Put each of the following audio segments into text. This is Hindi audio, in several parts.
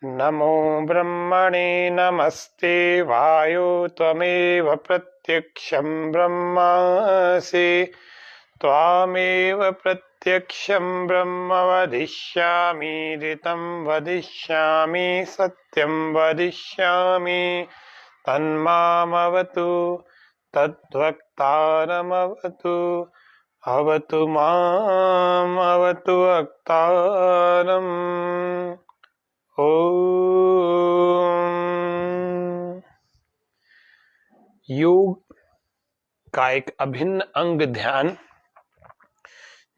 नमो ब्रह्मणे नमस्ते वायो त्वमेव प्रत्यक्षं ब्रह्मासि त्वामेव प्रत्यक्षं ब्रह्म वदिष्यामि ऋतं वदिष्यामि सत्यं वदिष्यामि तन्मामवतु तद्वक्तारमवतु अवतु माम् अवतु वक्तारम्। ओम। योग का एक अभिन्न अंग ध्यान,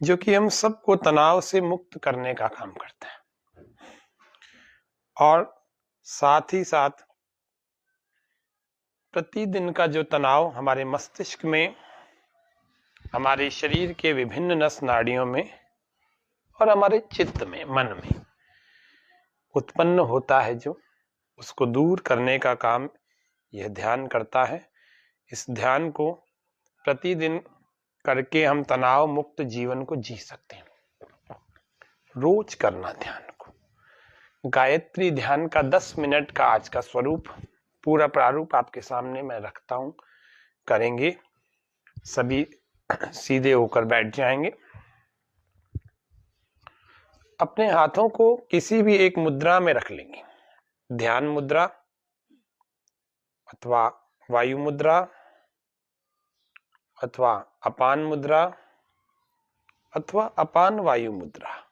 जो कि हम सबको तनाव से मुक्त करने का काम करता है और साथ ही साथ प्रतिदिन का जो तनाव हमारे मस्तिष्क में, हमारे शरीर के विभिन्न नस नाड़ियों में और हमारे चित्त में, मन में उत्पन्न होता है, जो उसको दूर करने का काम यह ध्यान करता है। इस ध्यान को प्रतिदिन करके हम तनाव मुक्त जीवन को जी सकते हैं। रोज करना ध्यान को। गायत्री ध्यान का 10 मिनट का आज का स्वरूप, पूरा प्रारूप आपके सामने मैं रखता हूं। करेंगे, सभी सीधे होकर बैठ जाएंगे। अपने हाथों को किसी भी एक मुद्रा में रख लेंगे। ध्यान मुद्रा अथवा वायु मुद्रा अथवा अपान मुद्रा अथवा अपान वायु मुद्रा,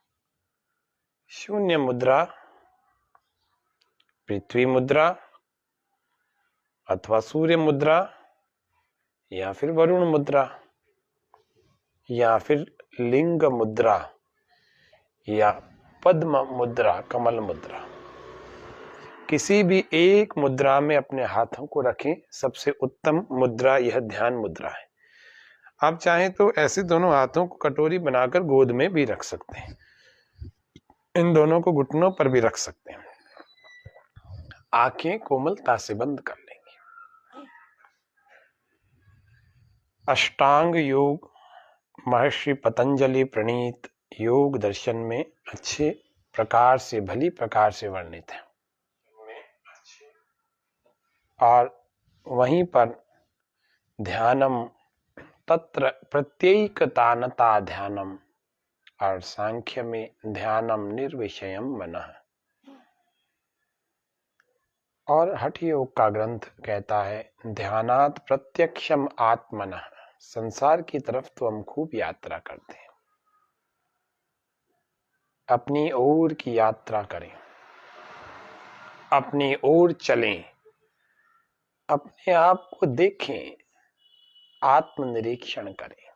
शून्य मुद्रा, पृथ्वी मुद्रा अथवा सूर्य मुद्रा, या फिर वरुण मुद्रा, या फिर लिंग मुद्रा, या पद्म मुद्रा, कमल मुद्रा। किसी भी एक मुद्रा में अपने हाथों को रखें। सबसे उत्तम मुद्रा यह ध्यान मुद्रा है। आप चाहें तो ऐसे दोनों हाथों को कटोरी बनाकर गोद में भी रख सकते हैं। इन दोनों को घुटनों पर भी रख सकते हैं। आंखें कोमलता से बंद कर लेंगे। अष्टांग योग महर्षि पतंजलि प्रणीत योग दर्शन में अच्छे प्रकार से, भली प्रकार से वर्णित है। और वहीं पर ध्यानम तत्र प्रत्येकतानता ध्यानम, और सांख्य में ध्यानम निर्विषयम मनः। और हठ योग का ग्रंथ कहता है ध्यानात् प्रत्यक्षम आत्मनः। संसार की तरफ तो हम खूब यात्रा करते हैं, अपनी ओर की यात्रा करें, अपनी ओर चलें, अपने आप को देखें, आत्मनिरीक्षण करें।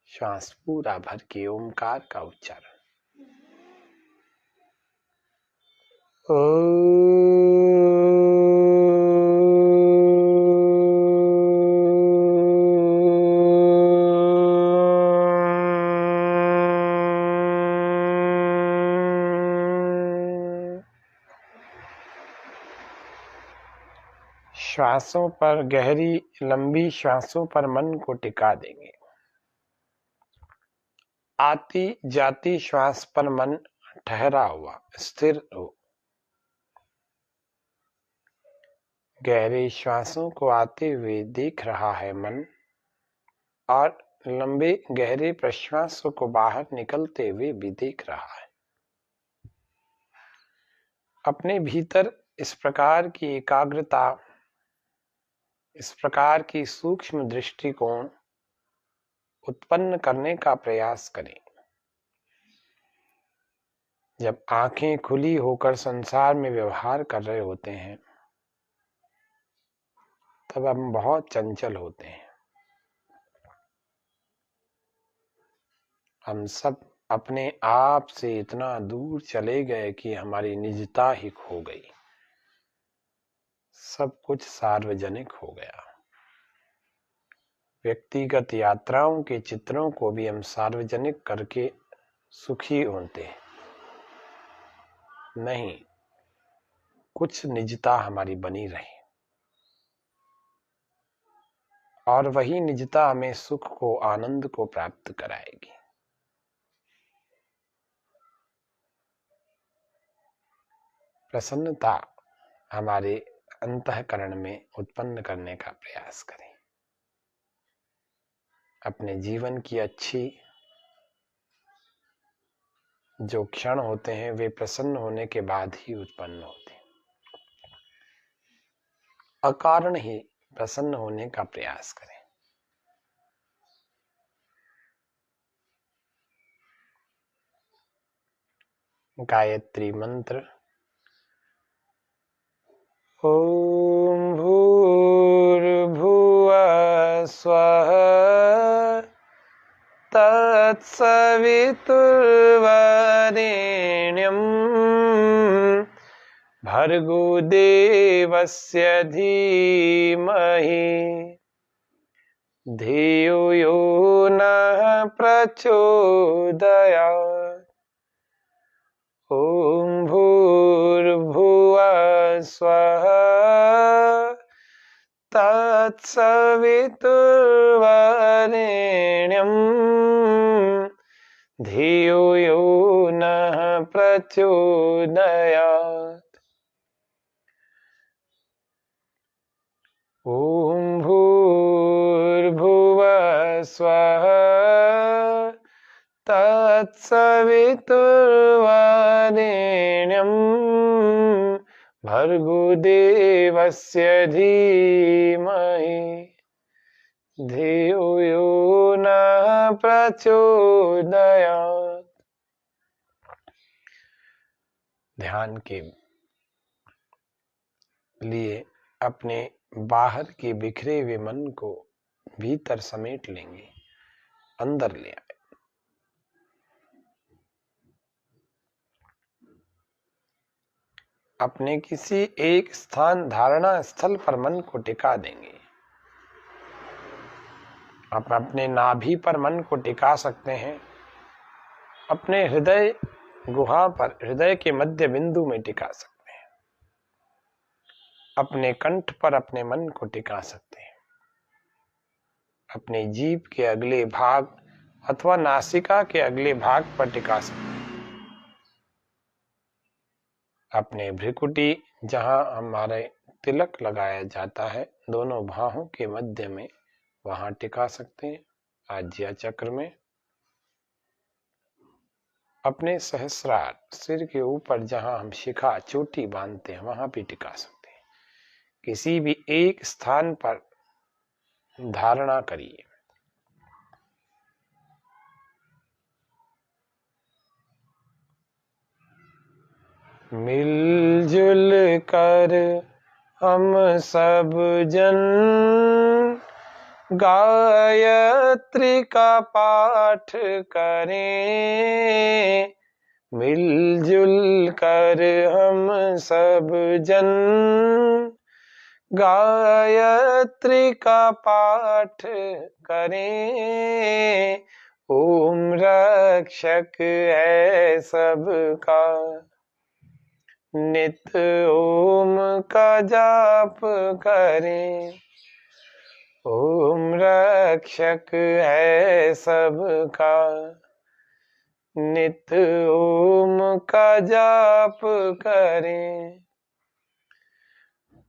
श्वास पूरा भर के ओमकार का उच्चारण। श्वासों पर, गहरी लंबी श्वासों पर मन को टिका देंगे। आती जाती श्वास पर मन ठहरा हुआ, स्थिर हो। गहरी श्वासों को आते हुए देख रहा है मन, और लंबे गहरे प्रश्वासों को बाहर निकलते हुए भी देख रहा है। अपने भीतर इस प्रकार की एकाग्रता, इस प्रकार की सूक्ष्म दृष्टिकोण उत्पन्न करने का प्रयास करें। जब आंखें खुली होकर संसार में व्यवहार कर रहे होते हैं, तब हम बहुत चंचल होते हैं। हम सब अपने आप से इतना दूर चले गए कि हमारी निजता ही खो गई। सब कुछ सार्वजनिक हो गया। व्यक्तिगत यात्राओं के चित्रों को भी हम सार्वजनिक करके सुखी होते हैं। नहीं, कुछ निजता हमारी बनी रहे। और वही निजता हमें सुख को, आनंद को प्राप्त कराएगी। प्रसन्नता हमारे अंतःकरण में उत्पन्न करने का प्रयास करें। अपने जीवन की अच्छी जो क्षण होते हैं वे प्रसन्न होने के बाद ही उत्पन्न होते हैं। अकारण ही प्रसन्न होने का प्रयास करें। गायत्री मंत्र। ओम भूर्भुवः स्वः तत्सवितुर्वरेण्यं भर्गो देवस्य धीमहि धियो यो नः प्रचोदयात्। ओम भूर्भुवः स्वः तत्सवितुर्वरेण्यं धियो यो नः प्रचोदयात्। ओम भूर्भुवः स्वः तत्सवितुर्वरेण्यं भर्गो देवस्य धीमहि धियो यो नः प्रचोदयात्। ध्यान के लिए अपने बाहर के बिखरे हुए मन को भीतर समेट लेंगे, अंदर ले आए। अपने किसी एक स्थान, धारणा स्थल पर मन को टिका देंगे। आप अपने नाभि पर मन को टिका सकते हैं, अपने हृदय गुहा पर, हृदय के मध्य बिंदु में टिका सकते हैं, अपने कंठ पर अपने मन को टिका सकते हैं, अपनी जीभ के अगले भाग अथवा नासिका के अगले भाग पर टिका सकते हैं, अपने भ्रिकुटी जहां हमारे तिलक लगाया जाता है दोनों बाहों के मध्य में, वहां टिका सकते हैं, आज्या चक्र में। अपने सहस्रार, सिर के ऊपर जहां हम शिखा चोटी बांधते हैं वहां भी टिका सकते हैं। किसी भी एक स्थान पर धारणा करिए। मिलजुल कर हम सब जन गायत्री का पाठ करें। मिलजुल कर हम सब जन गायत्री का पाठ करें। ओम रक्षक है सबका, नित ओम का जाप करें। ओम रक्षक है सबका, नित ओम का जाप करें।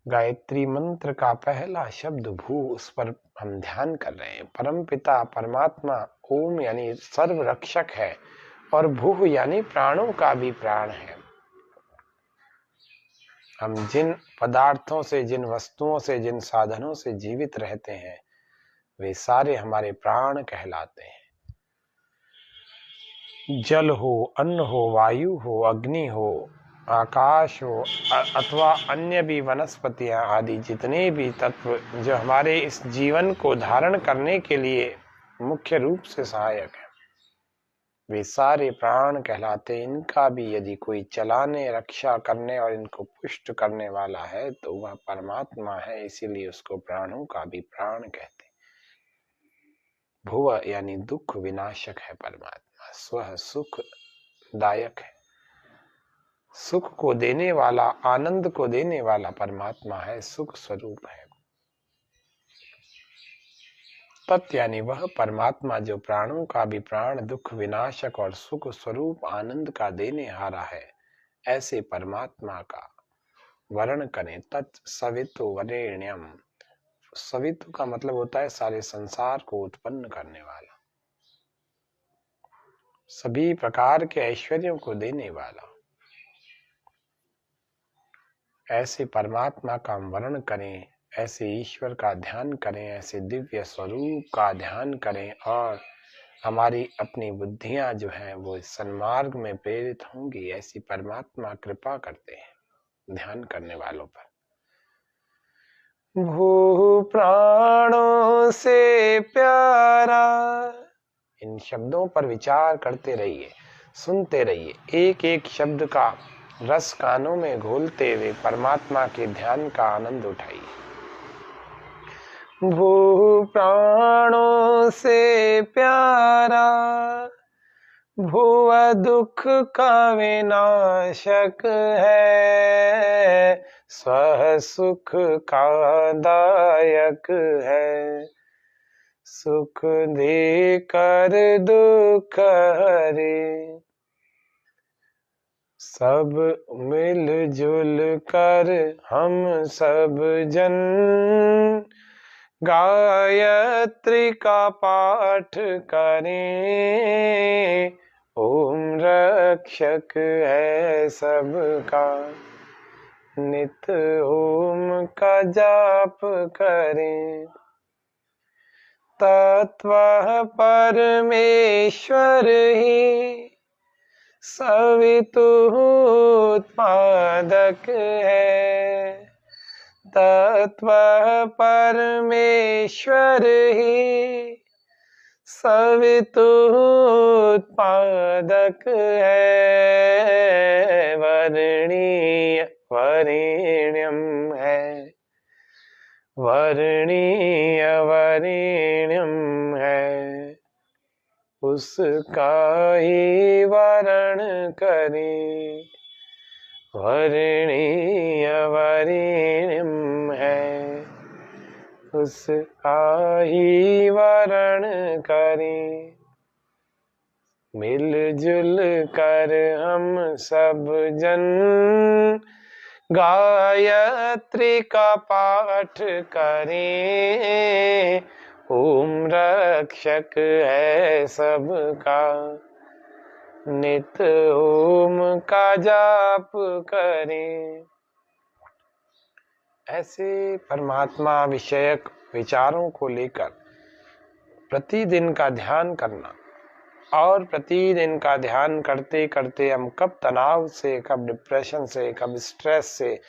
गायत्री मंत्र का पहला शब्द भू, उस पर हम ध्यान कर रहे हैं। परमपिता परमात्मा ओम यानी सर्व रक्षक है और भू यानी प्राणों का भी प्राण है। हम जिन पदार्थों से, जिन वस्तुओं से, जिन साधनों से जीवित रहते हैं वे सारे हमारे प्राण कहलाते हैं। जल हो, अन्न हो, वायु हो, अग्नि हो, आकाश हो अथवा अन्य भी वनस्पतियां आदि जितने भी तत्व जो हमारे इस जीवन को धारण करने के लिए मुख्य रूप से सहायक है वे सारे प्राण कहलाते। इनका भी यदि कोई चलाने, रक्षा करने और इनको पुष्ट करने वाला है तो वह परमात्मा है, इसीलिए उसको प्राणों का भी प्राण कहते। भुव यानी दुख विनाशक है परमात्मा, स्वः सुख दायक है, सुख को देने वाला, आनंद को देने वाला परमात्मा है, सुख स्वरूप है। तत् यानी वह परमात्मा जो प्राणों का भी प्राण, दुख विनाशक और सुख स्वरूप आनंद का देने हारा है, ऐसे परमात्मा का वर्ण करें। तत् सवितु वरेण्यम। सवितु का मतलब होता है सारे संसार को उत्पन्न करने वाला, सभी प्रकार के ऐश्वर्यों को देने वाला। ऐसे परमात्मा का हम वर्ण करें, ऐसे ईश्वर का ध्यान करें, ऐसे दिव्य स्वरूप का ध्यान करें, और हमारी अपनी बुद्धियां जो हैं वो सन्मार्ग में प्रेरित होंगी। ऐसी परमात्मा कृपा करते हैं ध्यान करने वालों पर। भू प्राणों से प्यारा, इन शब्दों पर विचार करते रहिए, सुनते रहिए, एक एक शब्द का रस कानों में घोलते हुए परमात्मा के ध्यान का आनंद उठाइए। भू प्राणों से प्यारा, भुव दुख का विनाशक है, स्व सुख का दायक है, सुख दे कर दुख हरे, सब मिलजुल कर हम सब जन गायत्री का पाठ करें, ओम रक्षक है सबका, नित ओम का जाप करें। तत्व परमेश्वर ही सवितु उत्पादक है, तत्व परमेश्वर ही सवितु उत्पादक है, वर्णीय वरेण्यम है, वर्णीय वरेण्यम है, उसका ही वरण करें, वर्णीय वरेण्यम है, उसका ही वरण करें। मिलजुल कर हम सब जन गायत्री का पाठ करें, ओम रक्षक है सबका, नित ओम का जाप करें। ऐसे परमात्मा विषयक विचारों को लेकर प्रतिदिन का ध्यान करना, और प्रतिदिन का ध्यान करते करते हम कब तनाव से, कब डिप्रेशन से, कब स्ट्रेस से,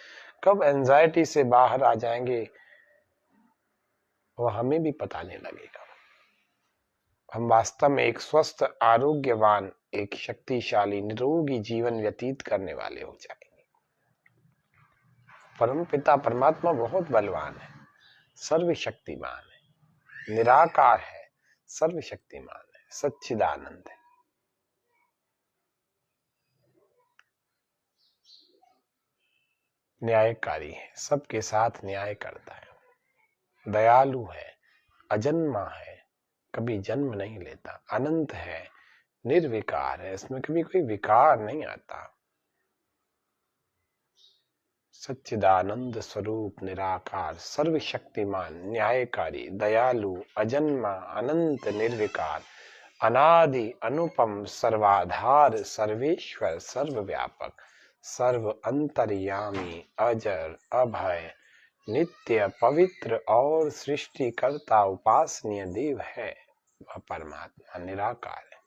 कब एंजाइटी से बाहर आ जाएंगे वो हमें भी पता नहीं लगेगा। हम वास्तव में एक स्वस्थ, आरोग्यवान, एक शक्तिशाली, निरोगी जीवन व्यतीत करने वाले हो जाएंगे। परम पिता परमात्मा बहुत बलवान है, सर्वशक्तिमान है, निराकार है, सर्वशक्तिमान है, सच्चिदानंद है। न्यायकारी है, सबके साथ न्याय करता है, दयालु है, अजन्मा है, कभी जन्म नहीं लेता, अनंत है, निर्विकार है, इसमें कभी कोई विकार नहीं आता, सच्चिदानंद स्वरूप, निराकार, सर्वशक्तिमान, न्यायकारी, दयालु, अजन्मा, अनंत, निर्विकार, अनादि, अनुपम, सर्वाधार, सर्वेश्वर, सर्वव्यापक, सर्व अंतर्यामी, अजर, अभय, नित्य, पवित्र और सृष्टिकर्ता, उपासनीय देव है वह परमात्मा, निराकार है।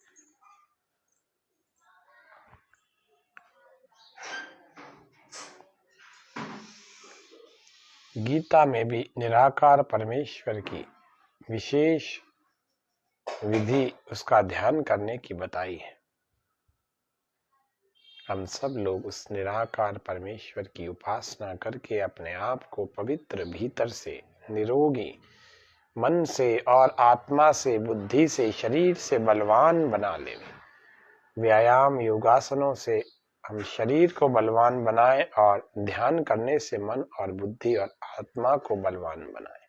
गीता में भी निराकार परमेश्वर की विशेष विधि, उसका ध्यान करने की बताई है। हम सब लोग उस निराकार परमेश्वर की उपासना करके अपने आप को पवित्र, भीतर से निरोगी, मन से और आत्मा से, बुद्धि से, शरीर से बलवान बना ले। व्यायाम, योगासनों से हम शरीर को बलवान बनाएं और ध्यान करने से मन और बुद्धि और आत्मा को बलवान बनाएं।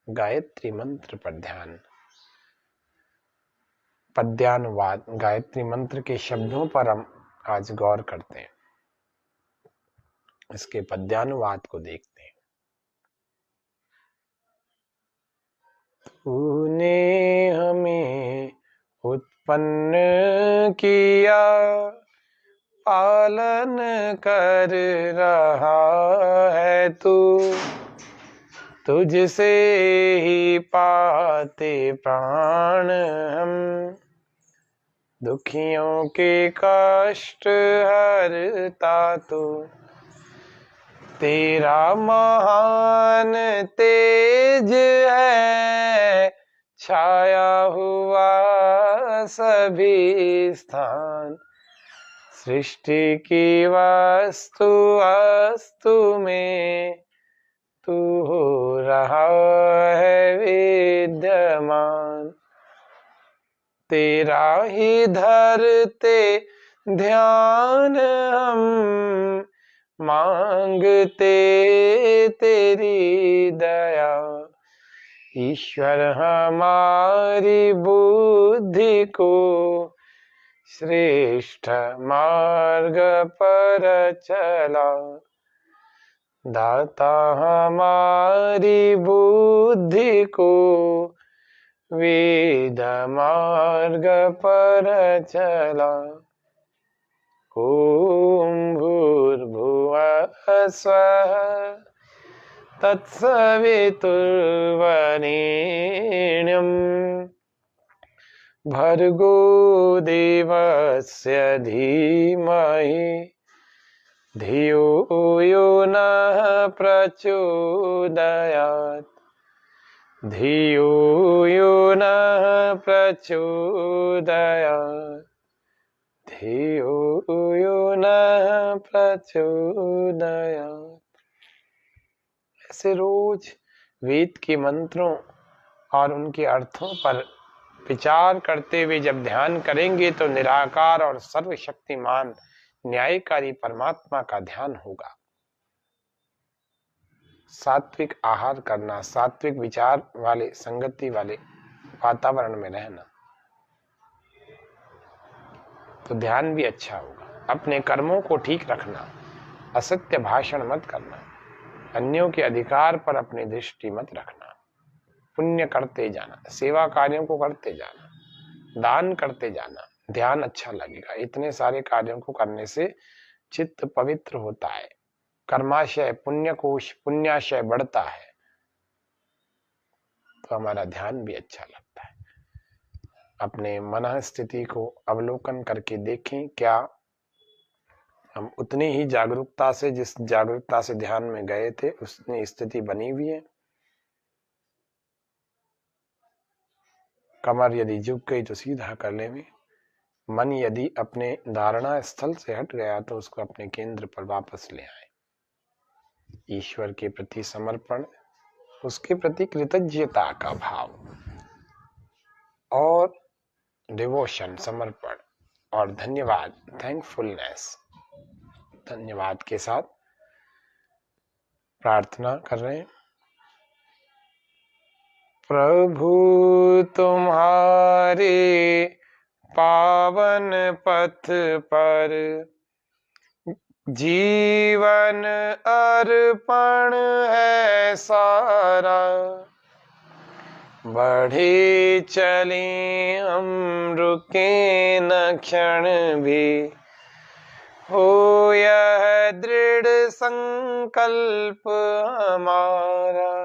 गायत्री मंत्र पर ध्यान। पद्यानुवाद, गायत्री मंत्र के शब्दों पर हम आज गौर करते हैं। इसके पद्यानुवाद को देखते हैं। तूने हमें उत्पन्न किया, पालन कर रहा है तू, तुझसे ही पाते प्राण हम, दुखियों के कष्ट हरता तू। तेरा महान तेज है, छाया हुआ सभी स्थान, सृष्टि की वस्तु अस्तु में तू हो रहा है विद्यमान। तेरा ही धरते ध्यान हम, मांगते तेरी दया। ईश्वर हमारी बुद्धि को श्रेष्ठ मार्ग पर चला, दाता हमारी बुद्धि को वेद मार्ग पर चला। ओम भूर्भुवः स्वः तत्सवितुर्वरेण्यं भर्गो देवस्य धीमहि धियो यो नः प्रचोदयात्। धियो यो नः प्रचोदयात्। धियो यो नः प्रचोदयात्। ऐसे रोज वेद के मंत्रों और उनके अर्थों पर विचार करते हुए जब ध्यान करेंगे तो निराकार और सर्वशक्तिमान न्यायकारी परमात्मा का ध्यान होगा। सात्विक आहार करना, सात्विक विचार वाले, संगति वाले वातावरण में रहना, तो ध्यान भी अच्छा होगा। अपने कर्मों को ठीक रखना, असत्य भाषण मत करना, अन्यों के अधिकार पर अपनी दृष्टि मत रखना, पुण्य करते जाना, सेवा कार्यों को करते जाना, दान करते जाना, ध्यान अच्छा लगेगा। इतने सारे कार्यों को करने से चित्त पवित्र होता है, कर्माशय पुण्य कोश पुण्याशय बढ़ता है, तो हमारा ध्यान भी अच्छा लगता है। अपने मन स्थिति को अवलोकन करके देखें, क्या हम उतनी ही जागरूकता से, जिस जागरूकता से ध्यान में गए थे, उसने स्थिति बनी हुई है। कमर यदि झुक गई तो सीधा कर लें। मन यदि अपने धारणा स्थल से हट गया तो उसको अपने केंद्र पर वापस ले आए। ईश्वर के प्रति समर्पण, उसके प्रति कृतज्ञता का भाव और डिवोशन, समर्पण और धन्यवाद, थैंकफुलनेस, धन्यवाद के साथ प्रार्थना कर रहे हैं। प्रभु तुम्हारे पावन पथ पर जीवन अर्पण है सारा, बढ़े चले हम रुके न क्षण भी, हो यह दृढ़ संकल्प हमारा।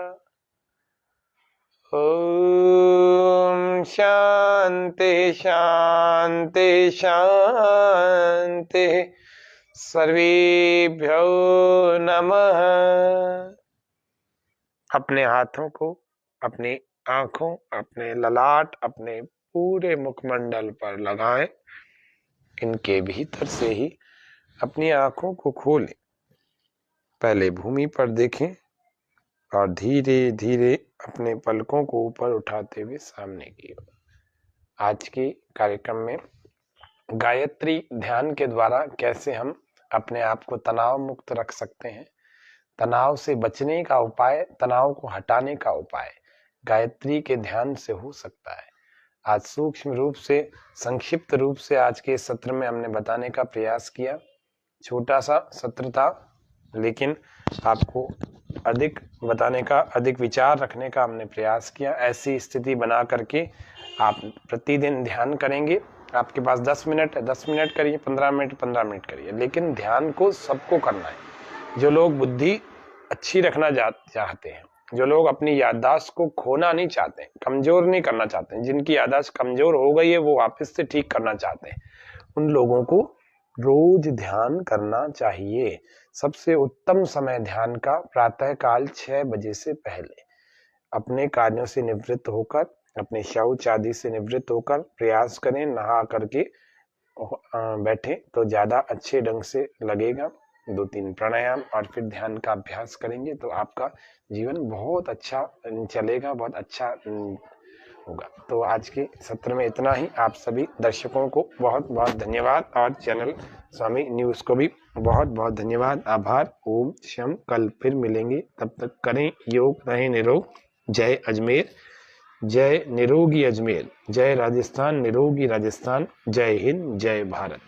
ओम शांति शांति शांति, सर्वेभ्यो नमः। अपने हाथों को अपनी आंखों, अपने ललाट, अपने पूरे मुखमंडल पर लगाएं। इनके भीतर से ही अपनी आंखों को खोलें, पहले भूमि पर देखें और धीरे धीरे अपने पलकों को ऊपर उठाते हुए सामने की ओर। आज के कार्यक्रम में गायत्री ध्यान के द्वारा कैसे हम अपने आप को तनाव मुक्त रख सकते हैं, तनाव से बचने का उपाय, तनाव को हटाने का उपाय, गायत्री के ध्यान से हो सकता है। आज सूक्ष्म रूप से, संक्षिप्त रूप से आज के सत्र में हमने बताने का प्रयास किया। छोटा सा सत्र था, लेकिन आपको अधिक बताने का, अधिक विचार रखने का हमने प्रयास किया। ऐसी स्थिति बना करके आप प्रतिदिन ध्यान करेंगे। आपके पास 10 मिनट है, 10 मिनट करिए, 15 मिनट 15 मिनट करिए, लेकिन ध्यान को सबको करना है। जो लोग बुद्धि अच्छी रखना चाहते हैं, जो लोग अपनी याददाश्त को खोना नहीं चाहते, कमजोर नहीं करना चाहते, जिनकी याददाश्त कमजोर हो गई है वो वापस से ठीक करना चाहते हैं, उन लोगों को रोज ध्यान करना चाहिए। सबसे उत्तम समय ध्यान का प्रातः काल 6 बजे से पहले। अपने कार्यों से निवृत्त होकर, अपने शौच आदि से निवृत्त होकर प्रयास करें, नहा करके बैठे तो ज्यादा अच्छे ढंग से लगेगा। 2-3 प्राणायाम और फिर ध्यान का अभ्यास करेंगे तो आपका जीवन बहुत अच्छा चलेगा, बहुत अच्छा होगा। तो आज के सत्र में इतना ही। आप सभी दर्शकों को बहुत बहुत धन्यवाद और चैनल स्वामी न्यूज को भी बहुत बहुत धन्यवाद, आभार। ओम शम। कल फिर मिलेंगे, तब तक करें योग, रहें निरोग। जय अजमेर, जय निरोगी अजमेर, जय राजस्थान, निरोगी राजस्थान, जय हिंद, जय भारत।